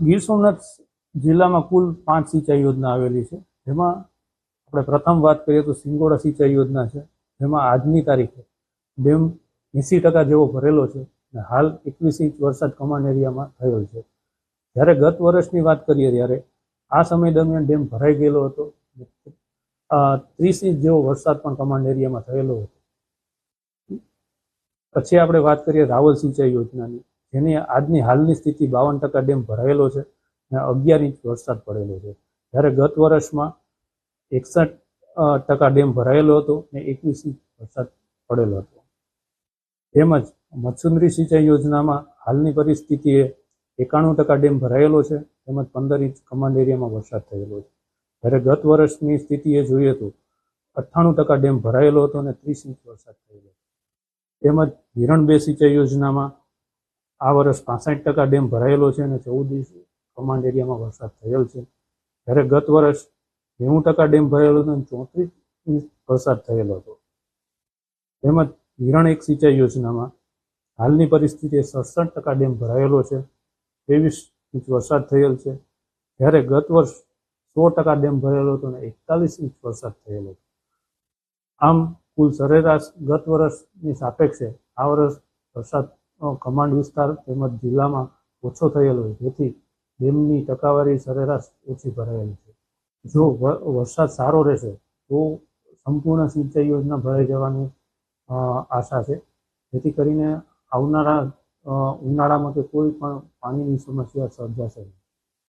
ગીર સોમનાથ જિલ્લામાં કુલ 5 સિંચાઈ યોજના આવેલી છે, જેમાં આપણે પ્રથમ વાત કરીએ તો સિંગોડા સિંચાઈ યોજના છે, જેમાં આજની તારીખે ડેમ 80% જેવો ભરેલો છે અને હાલ 21 ઇંચ વરસાદ કમાન્ડ એરિયામાં થયેલ છે. જ્યારે ગત વર્ષની વાત કરીએ ત્યારે આ સમય દરમિયાન ડેમ ભરાઈ ગયેલો હતો. 30 ઇંચ જેવો વરસાદ પણ કમાન્ડ એરિયામાં થયેલો હતો. પછી આપણે વાત કરીએ રાવલ સિંચાઈ યોજનાની, જેની આજની હાલની સ્થિતિ 52% ડેમ ભરાયેલો છે અને 11 ઇંચ વરસાદ પડેલો છે. જ્યારે ગત વર્ષમાં 61% ડેમ ભરાયેલો હતો અને 21 ઇંચ વરસાદ પડેલો હતો. તેમજ મત્સ્યુંદરી સિંચાઈ યોજનામાં હાલની પરિસ્થિતિએ 91% ડેમ ભરાયેલો છે, તેમજ 15 ઇંચ કમાન્ડ એરિયામાં વરસાદ થયેલો છે. જ્યારે ગત વર્ષની સ્થિતિએ જોઈએ તો 98% ડેમ ભરાયેલો હતો અને 30 ઇંચ વરસાદ થયેલો. તેમજ હિરણ 2 સિંચાઈ યોજનામાં આ વર્ષ 65% ડેમ ભરાયેલો છે અને 14 ઇંચ કમાન્ડ એરિયામાં વરસાદ થયેલ છે. જ્યારે ગત વર્ષ 90% ડેમ ભરાયેલો હતો અને 34 ઇંચ વરસાદ થયેલો હતો. તેમજ હિરણ 1 સિંચાઈ યોજનામાં હાલની પરિસ્થિતિએ 67% ડેમ ભરાયેલો છે, 23 ઇંચ વરસાદ થયેલ છે. જ્યારે ગત વર્ષ 100% ડેમ ભરેલો હતો અને 41 ઇંચ વરસાદ થયેલો હતો. આમ કુલ સરેરાશ ગત વર્ષની સાપેક્ષે આ વર્ષ વરસાદ કમાન્ડ વિસ્તાર તેમજ જિલ્લામાં ઓછો થયેલો છે, જેથી ડેમની ટકાવારી સરેરાશ ઓછી ભરાયેલી છે. જો વરસાદ સારો રહેશે તો સંપૂર્ણ સિંચાઈ યોજના ભરાઈ જવાની આશા છે, જેથી કરીને આવનારા ઉનાળામાં કોઈ પણ પાણીની સમસ્યા સર્જાશે નહીં.